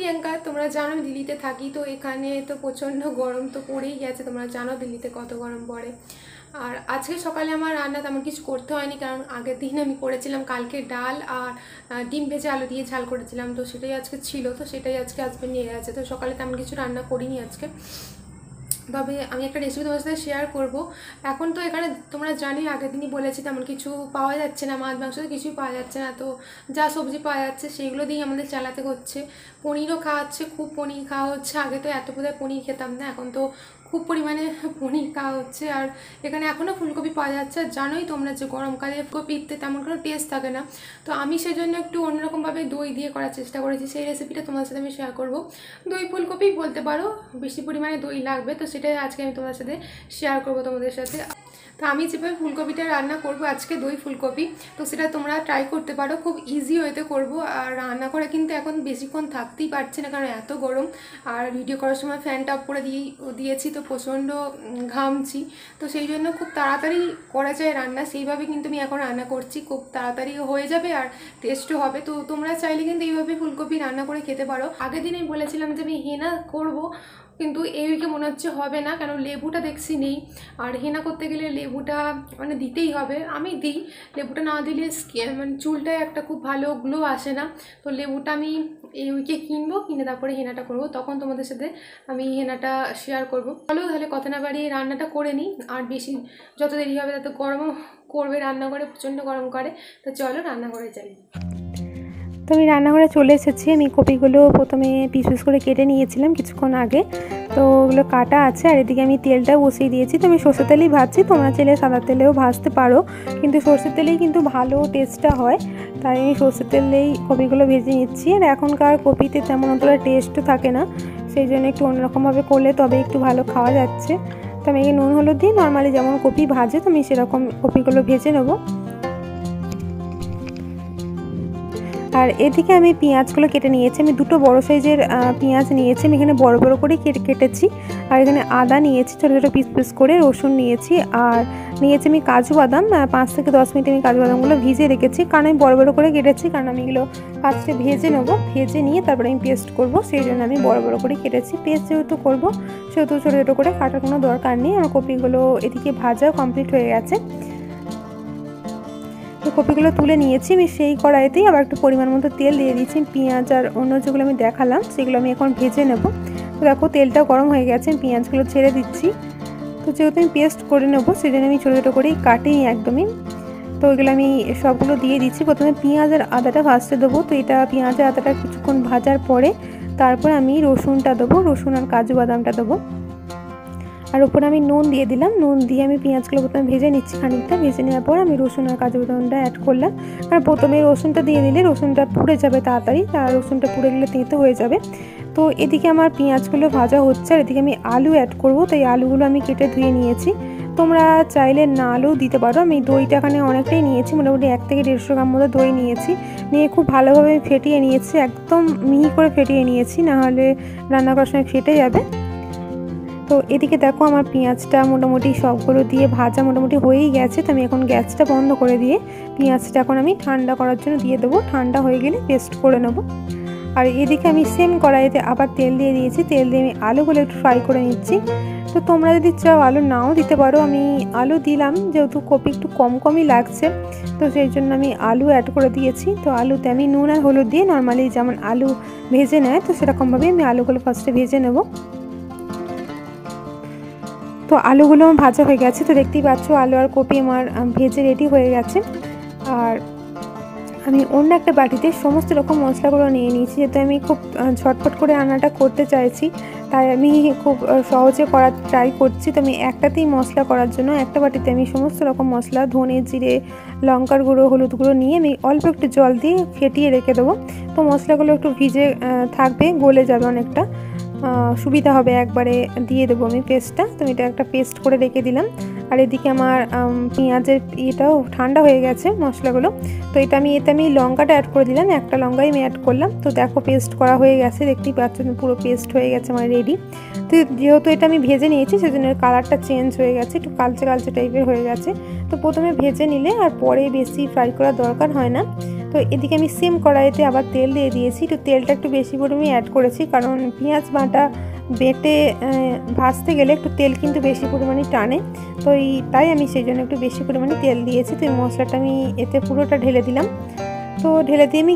প্রিয়াঙ্কা। তোমরা জানো দিল্লিতে থাকি, তো এখানে তো প্রচণ্ড গরম তো পড়েই গেছে। তোমরা জানো দিল্লিতে কত গরম পড়ে। আর আজকে সকালে আমার রান্না তেমন কিছু করতে হয়নি, কারণ আগের দিন আমি করেছিলাম কালকে ডাল আর ডিম ভেজে আলু দিয়ে ঝাল করেছিলাম, তো সেটাই আজকে ছিল। তো সেটাই আজকে হাজবেন্ড নিয়ে গেছে, তো সকালে তেমন কিছু রান্না করিনি আজকে। তবে আমি একটা রেসিপি তোমার সাথে শেয়ার করবো। এখন তো এখানে তোমরা জানি আগের দিনই বলেছি তেমন কিছু পাওয়া যাচ্ছে না, মাছ মাংস তো কিছুই পাওয়া যাচ্ছে না। তো যা সবজি পাওয়া যাচ্ছে সেগুলো দিয়েই আমাদের চালাতে হচ্ছে। পনিরও খাওয়া হচ্ছে, খুব পনির খাওয়া হচ্ছে। আগে তো এত বোধহয় পনির খেতাম না, এখন তো খুব পরিমাণে পনির খাওয়া হচ্ছে। আর এখানে এখনও ফুলকপি পাওয়া যাচ্ছে। আর জানোই তোমরা যে গরমকালে ফুলকপিতে তেমন কোনো টেস্ট থাকে না, তো আমি সেজন্য একটু অন্যরকমভাবে দই দিয়ে করার চেষ্টা করেছি। সেই রেসিপিটা তোমার সাথে আমি শেয়ার করবো। দই ফুলকপি বলতে পারো, বেশি পরিমাণে দই লাগবে, তো সেটাই আজকে আমি তোমার সাথে শেয়ার করবো তোমাদের সাথে। তো আমি যেভাবে ফুলকপিটা রান্না করব আজকে, দই ফুলকপি, তো সেটা তোমরা ট্রাই করতে পারো। খুব ইজি ওয়েতে করব। আর রান্না করে কিন্তু এখন বেশিক্ষণ থাকতেই পারছি না, কারণ এত গরম। আর ভিডিও করার সময় ফ্যানটা অফ করে দিয়েছি, তো প্রচণ্ড ঘামছি। তো সেই জন্য খুব তাড়াতাড়ি করা যায় রান্না, সেইভাবে কিন্তু আমি এখন রান্না করছি। খুব তাড়াতাড়ি হয়ে যাবে আর টেস্টও হবে। তো তোমরা চাইলে কিন্তু এইভাবে ফুলকপি রান্না করে খেতে পারো। আগের দিন আমি বলেছিলাম যে আমি হেনা করবো, কিন্তু এই উইকে মনে হচ্ছে হবে না, কারণ লেবুটা দেখছি নেই। আর হেনা করতে গেলে লেবুটা মানে দিতেই হবে, আমি দিই। লেবুটা না দিলে মানে চুলটায় একটা খুব ভালো গ্লো আসে না। তো লেবুটা আমি এই উইকে কিনবো, কিনে তারপরে হেনাটা করব, তখন তোমাদের সাথে আমি হেনাটা শেয়ার করবো। চলো তাহলে কথা না বাড়িয়ে রান্নাটা করে নিই। আর বেশি যত দেরি হবে তত গরমও করবে, রান্না করে প্রচণ্ড গরম করে। তো চলো রান্নাঘরে যাই। তো আমি রান্নাঘরে চলে এসেছি। আমি কপিগুলো প্রথমে পিস পিস করে কেটে নিয়েছিলাম কিছুক্ষণ আগে, তো ওগুলো কাটা আছে। আর এদিকে আমি তেলটা বসিয়ে দিয়েছি। তো আমি সরষের তেলেই ভাজছি, তোমরা চাইলে সাদা তেলেও ভাজতে পারো, কিন্তু সরষের তেলেই কিন্তু ভালো টেস্টটা হয়। তাই আমি সরষের তেলেই কপিগুলো ভেজে নিচ্ছি। আর এখনকার কপিতে তেমন অতটা টেস্টও থাকে না, সেই জন্য একটু অন্যরকমভাবে করলে তবে একটু ভালো খাওয়া যাচ্ছে। তো আমি নুন হলুদ দিয়ে নর্মালি যেমন কপি ভাজে, তো আমি সেরকম কপিগুলো ভেজে নেবো। আর এদিকে আমি পেঁয়াজগুলো কেটে নিয়েছি। আমি দুটো বড় সাইজের পেঁয়াজ নিয়েছি, আমি এখানে বড় বড় করে কেটেছি। আর এখানে আদা নিয়েছি ছোটো ছোটো পিস পিস করে, রসুন নিয়েছি, আর নিয়েছি আমি কাজু বাদাম। 5 থেকে 10 মিনিট আমি কাজু বাদামগুলো ভিজে রেখেছি, কারণ আমি বড় বড় করে কেটেছি, কারণ আমি এগুলো ফার্স্টে ভেজে নেবো, ভেজে নিয়ে তারপরে আমি পেস্ট করব, সেই জন্য আমি বড় বড় করে কেটেছি। পেস্ট যেহেতু করবো সেহেতু ছোটো ছোটো করে কাটার কোনো দরকার নেই। আমার কপিগুলো এদিকে ভাজাও কমপ্লিট হয়ে গেছে। তো কপিগুলো তুলে নিয়েছি। আমি সেই কড়াইতেই আবার একটু পরিমাণ মতো তেল দিয়ে দিয়েছি। পেঁয়াজ আর অন্য যেগুলো আমি দেখালাম সেগুলো আমি এখন ভেজে নেব। তো দেখো তেলটা গরম হয়ে গেছে, আমি পেঁয়াজগুলো ছেড়ে দিচ্ছি। তো যেহেতু আমি পেস্ট করে নেবো সেই জন্য আমি ছোটো ছোটো করেই কাটিনি একদমই। তো ওইগুলো আমি সবগুলো দিয়ে দিচ্ছি। প্রথমে পেঁয়াজ আর আদাটা ফার্স্টে দেবো। তো এটা পেঁয়াজ আর আদাটা কিছুক্ষণ ভাজার পরে তারপর আমি রসুনটা দেবো, রসুন আর কাজু বাদামটা দেবো। আর উপরে আমি নুন দিয়ে দিলাম। নুন দিয়ে আমি পেঁয়াজগুলো প্রথমে ভেজে নিচ্ছি, খানিকটা ভেজে নেওয়ার পর আমি রসুন আর কাজু বাদামটা অ্যাড করলাম। আর প্রথমে রসুনটা দিয়ে দিলে রসুনটা পুড়ে যাবে তাড়াতাড়ি, আর রসুনটা পুড়ে গেলে তেঁতো হয়ে যাবে। তো এদিকে আমার পেঁয়াজগুলো ভাজা হচ্ছে, আর এদিকে আমি আলু অ্যাড করবো। তাই আলুগুলো আমি কেটে ধুয়ে নিয়েছি। তোমরা চাইলে না আলু দিতে পারো। আমি দইটা এখানে অনেকটাই নিয়েছি, মোটামুটি 1 থেকে 150 গ্রাম মতো দই নিয়েছি। নিয়ে খুব ভালোভাবে ফেটিয়ে নিয়েছি, একদম মিহি করে ফেটিয়ে নিয়েছি, নাহলে রান্না করার সময় ফেটে যাবে। তো এদিকে দেখো আমার পেঁয়াজটা মোটামুটি সবগুলো দিয়ে ভাজা মোটামুটি হয়েই গেছে। তো আমি এখন গ্যাসটা বন্ধ করে দিয়ে পেঁয়াজটা এখন আমি ঠান্ডা করার জন্য দিয়ে দেবো। ঠান্ডা হয়ে গেলে পেস্ট করে নেব। আর এদিকে আমি সেম কড়াইতে আবার তেল দিয়ে দিয়েছি। তেল দিয়ে আমি আলুগুলো একটু ফ্রাই করে নিচ্ছি। তো তোমরা যদি চাও আলু নাও দিতে পারো, আমি আলু দিলাম, যেহেতু কপি একটু কম কমই লাগছে, তো সেই জন্য আমি আলু অ্যাড করে দিয়েছি। তো আলুতে আমি নুন আর হলুদ দিয়ে নর্মালি যেমন আলু ভেজে নেয়, তো সেরকমভাবে আমি আলুগুলো ফার্স্টে ভেজে নেব। তো আলুগুলো ভাজা হয়ে গেছে। তো দেখতেই পাচ্ছ আলু আর কপি আমার ভেজে রেডি হয়ে গেছে। আর আমি অন্য একটা বাটিতে সমস্ত রকম মশলাগুলো নিয়ে নিয়েছি, যেহেতু আমি খুব ঝটপট করে রান্নাটা করতে চাইছি, তাই আমি খুব সহজে করার ট্রাই করছি। তো আমি একটাতেই মশলা করার জন্য একটা বাটিতে আমি সমস্ত রকম মশলা, ধনে জিরে লঙ্কার গুঁড়ো হলুদ গুঁড়ো নিয়ে আমি অল্প একটু জল দিয়ে ফেটিয়ে রেখে দেবো। তো মশলাগুলো একটু ভিজে থাকবে, গলে যাবে, অনেকটা সুবিধা হবে একবারে দিয়ে দেবো আমি পেস্টটা। তো এটা একটা পেস্ট করে রেখে দিলাম। আর এদিকে আমার পেঁয়াজের এটাও ঠান্ডা হয়ে গেছে মশলাগুলো। তো এতে আমি লঙ্কাটা অ্যাড করে দিলাম, একটা লঙ্কাই আমি অ্যাড করলাম। তো দেখো পেস্ট করা হয়ে গেছে, দেখতেই পাচ্ছ পুরো পেস্ট হয়ে গেছে আমার রেডি। তো যেহেতু এটা আমি ভেজে নিয়েছি সেজন্য কালারটা চেঞ্জ হয়ে গেছে, একটু কালচে কালচে টাইপের হয়ে গেছে। তো প্রথমে ভেজে নিলে আর পরে বেশি ফ্রাই করার দরকার হয় না। তো এদিকে আমি সেম কড়াইতে আবার তেল দিয়ে দিয়েছি। তো তেলটা একটু বেশি পরিমাণে অ্যাড করেছি, কারণ পেঁয়াজ বাটা বেটে ভাজতে গেলে একটু তেল কিন্তু বেশি পরিমাণে টানে। তো তাই আমি সেই জন্য একটু বেশি পরিমাণে তেল দিয়েছি। তো এই মশলাটা আমি এতে পুরোটা ঢেলে দিলাম। তো ঢেলে দিয়ে আমি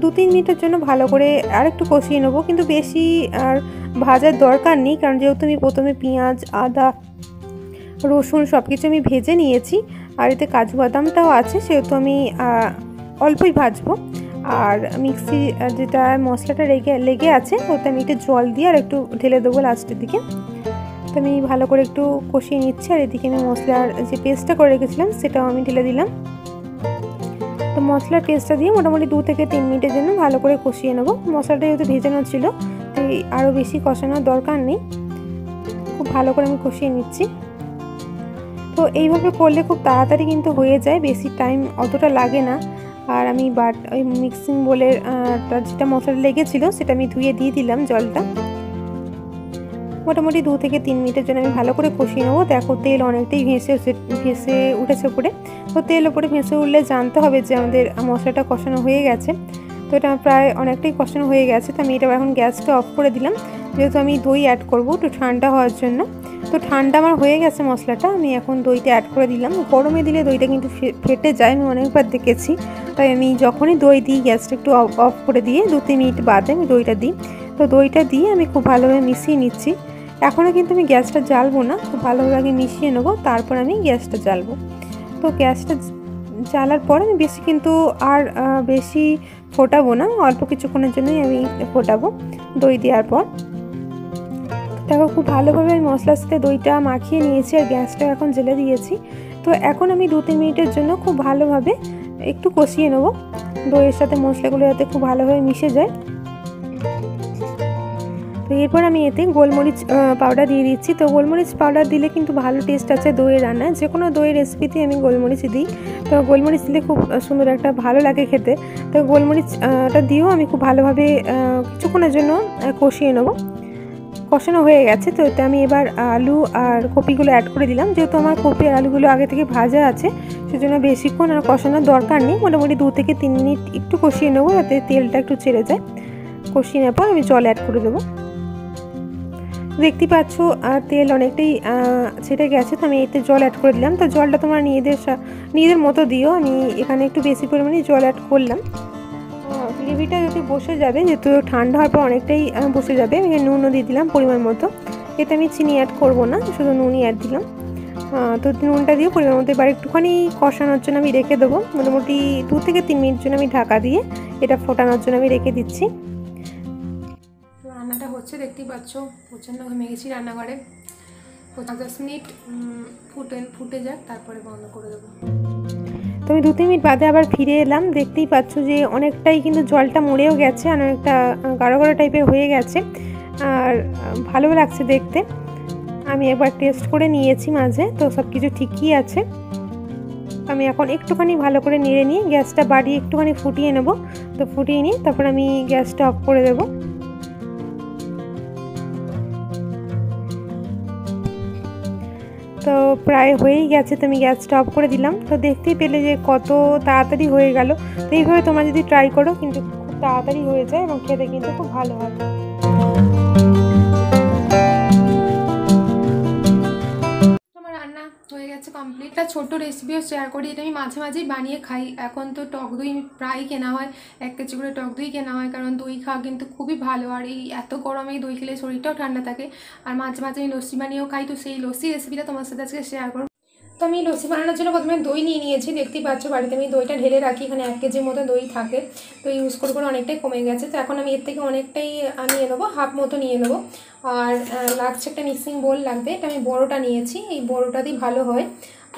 2-3 মিনিটের জন্য ভালো করে আর একটু কষিয়ে নেবো, কিন্তু বেশি আর ভাজার দরকার নেই, কারণ যেহেতু আমি প্রথমে পেঁয়াজ, আদা, রসুন সব কিছু আমি ভেজে নিয়েছি, আর এতে কাজু বাদামটাও আছে, সেহেতু আমি অল্পই ভাজবো। আর মিক্সি যেটা মশলাটা লেগে আছে ওতে আমি একটু জল দিয়ে আর একটু ঢেলে দেবো লাস্টের দিকে। তো আমি ভালো করে একটু কষিয়ে নিচ্ছি, আর এদিকে আমি মশলার যে পেস্টটা করে রেখেছিলাম সেটাও আমি ঢেলে দিলাম। তো মশলার পেস্টটা দিয়ে মোটামুটি 2 থেকে 3 মিনিটের জন্য ভালো করে কষিয়ে নেবো। মশলাটা যেহেতু ভেজানো ছিল তো আরও বেশি কষানোর দরকার নেই, খুব ভালো করে আমি কষিয়ে নিচ্ছি। তো এইভাবে করলে খুব তাড়াতাড়ি কিন্তু হয়ে যায়, বেশি টাইম অতটা লাগে না। আর আমি ওই মিক্সিং বোলের যেটা মশলা লেগেছিলো সেটা আমি ধুয়ে দিয়ে দিলাম জলটা। মোটামুটি 2 থেকে 3 মিনিটের জন্য আমি ভালো করে কষিয়ে নেবো। দেখো তেল অনেকটাই ভেসে উঠেছে উপরে। তো তেল উপরে ভেসে উঠলে জানতে হবে যে আমাদের মশলাটা কষানো হয়ে গেছে। তো এটা প্রায় অনেকটাই কষানো হয়ে গেছে। তো আমি এটা এখন গ্যাসটা অফ করে দিলাম, যেহেতু আমি দই অ্যাড করবো একটু ঠান্ডা হওয়ার জন্য। তো ঠান্ডা আমার হয়ে গেছে মশলাটা, আমি এখন দইটা অ্যাড করে দিলাম। গরমে দিলে দইটা কিন্তু ফেটে যায়, আমি অনেকবার দেখেছি। তাই আমি যখনই দই দিই গ্যাসটা একটু অফ করে দিয়ে 2-3 মিনিট বাদে আমি দইটা দিই। তো দইটা দিয়ে আমি খুব ভালোভাবে মিশিয়ে নিচ্ছি। এখনও কিন্তু আমি গ্যাসটা জ্বালবো না, খুব ভালোভাবে আগে মিশিয়ে নেবো, তারপর আমি গ্যাসটা জ্বালবো। তো গ্যাসটা জ্বালার পর আমি বেশি ফোটাবো না, অল্প কিছুক্ষণের জন্যই আমি ফোটাবো দই দেওয়ার পর। দেখো খুব ভালোভাবে আমি মশলার সাথে দইটা মাখিয়ে নিয়েছি, আর গ্যাসটা এখন জ্বেলে দিয়েছি। তো এখন আমি 2-3 মিনিটের জন্য খুব ভালোভাবে একটু কষিয়ে নেবো, দইয়ের সাথে মশলাগুলো যাতে খুব ভালোভাবে মিশে যায়। তো এরপর আমি এতে গোলমরিচ পাউডার দিয়ে দিচ্ছি। তো গোলমরিচ পাউডার দিলে কিন্তু ভালো টেস্ট আছে দইয়ের রান্নায়, যে কোনো দইয়ের রেসিপিতে আমি গোলমরিচ দিই। তো গোলমরিচ দিলে খুব সুন্দর একটা ভালো লাগে খেতে। তো গোলমরিচটা দিয়েও আমি খুব ভালোভাবে কিছুক্ষণের জন্য কষিয়ে নেবো। কষানো হয়ে গেছে। তো এতে আমি এবার আলু আর কপিগুলো অ্যাড করে দিলাম। যেহেতু আমার কপি আর আলুগুলো আগে থেকে ভাজা আছে, সেজন্য বেশিক্ষণ আর কষানোর দরকার নেই। মোটামুটি 2 থেকে 3 মিনিট একটু কষিয়ে নেবো, যাতে তেলটা একটু ছেড়ে যায়। কষিয়ে নেওয়ার পর আমি জল অ্যাড করে দেবো। দেখতে পাচ্ছ তেল অনেকটাই ছেড়ে গেছে, তো আমি এতে জল অ্যাড করে দিলাম। তো জলটা তোমরা নিজেদের মতো দিও, আমি এখানে একটু বেশি পরিমাণে জল অ্যাড করলাম। গ্রেভিটা যদি বসে যাবে, যেহেতু ঠান্ডা হওয়ার পর অনেকটাই বসে যাবে, আমি নুনও দিয়ে দিলাম পরিমাণ মতো। এতে আমি চিনি অ্যাড করব না, শুধু নুনই অ্যাড দিলাম। তো নুনটা দিয়ে পরিমাণ মতো এবার একটুখানি কষানোর জন্য আমি রেখে দেবো। মোটামুটি 2 থেকে 3 মিনিট জন্য আমি ঢাকা দিয়ে এটা ফোটানোর জন্য আমি রেখে দিচ্ছি। রান্নাটা হচ্ছে দেখতেই পাচ্ছ, প্রচণ্ড ঘেমে গেছি রান্নাঘরে। 5-10 মিনিট ফুটে যাক, তারপরে বন্ধ করে দেবো। তো আমি 2-3 মিনিট বাদে আবার ফিরে এলাম। দেখতেই পাচ্ছ যে অনেকটাই কিন্তু জলটা মরেও গেছে, আর অনেকটা গাঢ় গাঢ় টাইপের হয়ে গেছে, আর ভালো লাগছে দেখতে। আমি একবার টেস্ট করে নিয়েছি মাঝে, তো সব কিছু ঠিকই আছে। আমি এখন একটুখানি ভালো করে নেড়ে নিয়ে গ্যাসটা বাড়িয়ে একটুখানি ফুটিয়ে নেব। তো ফুটিয়ে নিয়ে তারপর আমি গ্যাসটা অফ করে দেবো। তো প্রায় হয়েই গেছে, তো আমি গ্যাসটা অফ করে দিলাম। তো দেখতেই পেলে যে কত তাড়াতাড়ি হয়ে গেল। তো এইভাবে তোমরা যদি ট্রাই করো কিন্তু খুব তাড়াতাড়ি হয়ে যায় এবং খেতে কিন্তু খুব ভালো হয়। রান্না হয়ে গেছে কমপ্লিট। একটা ছোট্ট রেসিপিও শেয়ার করি, এটা আমি মাঝে মাঝেই বানিয়ে খাই। এখন তো টক দই প্রায় কেনা হয়, 1 কেজি করে টক দই কেনা হয়, কারণ দই খাওয়া কিন্তু খুবই ভালো। আর এই এত গরমে দই খেলে শরীরটাও ঠান্ডা থাকে। আর মাঝে মাঝে আমি লস্যি বানিয়েও খাই। তো সেই লস্যি রেসিপিটা তোমার সাথে আজকে শেয়ার করব। তো আমি লস্যি বানানোর জন্য প্রথমে দই নিয়ে নিয়েছি। দেখতেই পাচ্ছ বাড়িতে আমি দইটা ঢেলে রাখি, এখানে 1 কেজির মতো দই থাকে। তো ইউজ করে অনেকটাই কমে গেছে। তো এখন আমি এর থেকে অনেকটাই নিয়ে নেবো, হাফ মতো নিয়ে নেবো। আর লাগছে একটা মিক্সিং বোল লাগবে, এটা আমি বড়োটা নিয়েছি, এই বড়োটা দিয়ে ভালো হয়।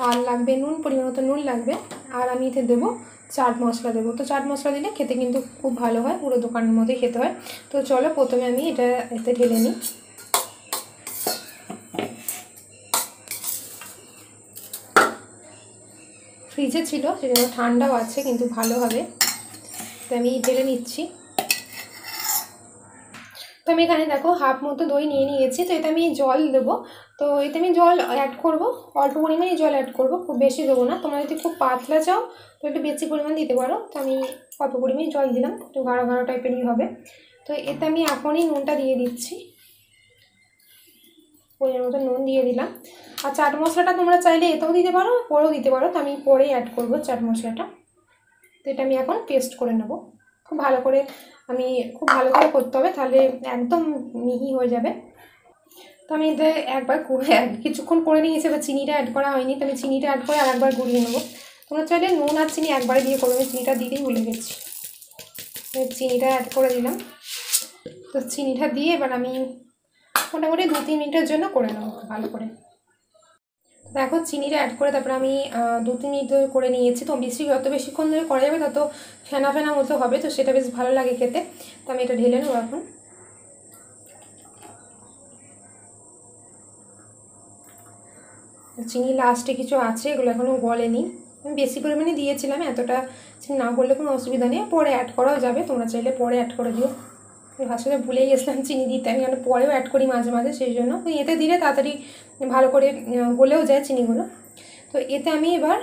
আর লাগবে নুন, পরিমাণ মতো নুন লাগবে। আর আমি এতে দেবো চাট মশলা দেবো। তো চাট মশলা দিলে খেতে কিন্তু খুব ভালো হয়, পুরো দোকানের মতোই খেতে হয়। তো চলো প্রথমে আমি এটা এতে ঢেলে নিই। ফ্রিজে ছিল সেজন্য ঠান্ডাও আছে, কিন্তু ভালো হবে। তো আমি ঢেলে নিচ্ছি। তো আমি এখানে দেখো হাফ মতো দই নিয়ে নিয়েছি। তো এতে আমি জল দেবো। তো এতে আমি জল অ্যাড করব, অল্প পরিমাণে জল অ্যাড করব, খুব বেশি দেবো না। তোমরা যদি খুব পাতলা চাও তো একটু বেশি পরিমাণ দিতে পারো। তো আমি অল্প পরিমাণে জল দিলাম, একটু গাঢ় গাঢ় টাইপেরই হবে। তো এতে আমি এখনই নুনটা দিয়ে দিচ্ছি, পরিমাণ মতো নুন দিয়ে দিলাম। আর চাট মশলাটা তোমরা চাইলে এতেও দিতে পারো, পরেও দিতে পারো। তো আমি পরেই অ্যাড করব চাট মশলাটা। তো এটা আমি এখন পেস্ট করে নেব খুব ভালো করে। খুব ভালো করে করতে হবে, তাহলে একদম মিহি হয়ে যাবে। তো আমি এতে একবার কিছুক্ষণ করে নিয়েছি, এবার চিনিটা অ্যাড করা হয়নি। তো আমি চিনিটা অ্যাড করে আর একবার গুলিয়ে নেবো। তোমরা চাইলে নুন আর চিনি একবারে দিয়ে করবে, আমি চিনিটা দিতেই ভুলে গেছি। চিনিটা অ্যাড করে দিলাম। তো চিনিটা দিয়ে এবার আমি মোটামুটি 2-3 মিনিটের জন্য করে নেবো ভালো করে। দেখো চিনিটা অ্যাড করে তারপরে আমি 2-3 মিনিট ধরে করে নিয়েছি। তো যত বেশিক্ষণ ধরে করা যাবে তত ফেনা ফেনা মতো হবে, তো সেটা বেশ ভালো লাগে খেতে। তো আমি এটা ঢেলে নেবো এখন। চিনি লাস্টে কিছু আছে, এগুলো এখনও গলেনি। আমি বেশি পরিমাণে দিয়েছিলাম, এতটা চিনি না করলে কোনো অসুবিধা নেই, পরে অ্যাড করাও যাবে। তোমরা চাইলে পরে অ্যাড করে দিও। আসলে ভুলেই গেছিলাম চিনি দিতে, আমি কেন পরেও অ্যাড করি মাঝে মাঝে, সেই জন্য। এতে দিলে তাড়াতাড়ি ভালো করে গলেও যায় চিনিগুলো। তো এতে আমি এবার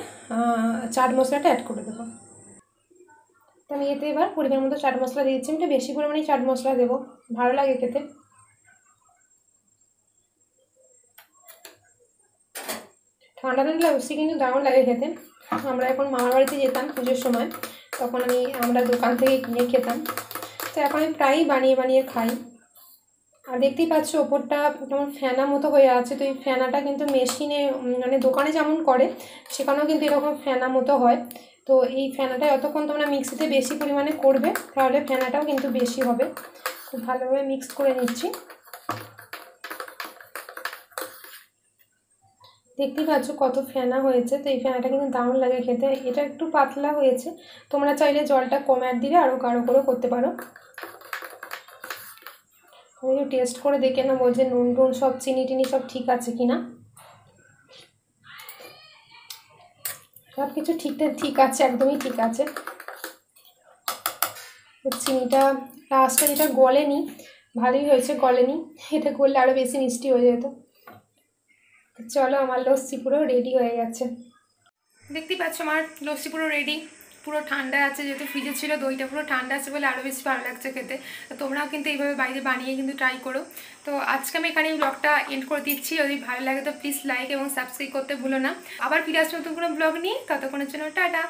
চাট মশলাটা অ্যাড করে দেবো। তো আমি এতে এবার পরিমাণ মতো চাট মশলা দিয়ে দিচ্ছি। আমি একটু বেশি পরিমাণে চাট মশলা দেবো, ভালো লাগে খেতে। ঠান্ডা ঠান্ডা লস্যি কিন্তু দারুণ লাগে খেতে। আমরা এখন মামার বাড়িতে যেতাম পুজোর সময়, তখন আমরা দোকান থেকে কিনে খেতাম। তো এখন আমি প্রায়ই বানিয়ে বানিয়ে খাই। আর দেখতেই পাচ্ছ ওপরটা কেমন ফেনা মতো হয়ে আছে। তো এই ফেনাটা কিন্তু মেশিনে মানে দোকানে যেমন করে সেখানেও কিন্তু এরকম ফেনা মতো হয়। তো এই ফেনাটা যতক্ষণ তোমরা মিক্সিতে বেশি পরিমাণে করবে তাহলে ফেনাটাও কিন্তু বেশি হবে। খুব ভালোভাবে মিক্স করে নিচ্ছি। দেখতেই পাচ্ছ কত ফেনা হয়েছে। তো এই ফেনাটা কিন্তু দারুণ লাগে খেতে। এটা একটু পাতলা হয়েছে, তোমরা চাইলে জলটা কম অ্যাড দিলে আরও গাঢ় করেও করতে পারো। আমি একটু টেস্ট করে দেখে নেবো যে নুন টুন সব চিনি টিনি সব ঠিক আছে কিনা। সব কিছু ঠিক আছে, একদমই ঠিক আছে। চিনিটা লাস্টে যেটা গলেনি, ভালোই হয়েছে গলেনি, এটা গললে আরও বেশি মিষ্টি হয়ে যেত। চলো আমার লস্যি পুরো রেডি হয়ে গেছে। দেখতেই পাচ্ছ আমার লস্যি পুরো রেডি, পুরো ঠান্ডা আছে, যেহেতু ফ্রিজে ছিল দইটা পুরো ঠান্ডা আছে বলে আরও বেশি ভালো লাগছে খেতে। তো তোমরাও কিন্তু এইভাবে বাইরে বানিয়ে কিন্তু ট্রাই করো। তো আজকে আমি এখানে ব্লগটা এন্ড করে দিচ্ছি। যদি ভালো লাগে তো প্লিজ লাইক এবং সাবস্ক্রাইব করতে ভুলো না। আবার ফিরে আসবো নতুন কোনো ব্লগ নিয়ে, ততক্ষণের জন্য টাটা।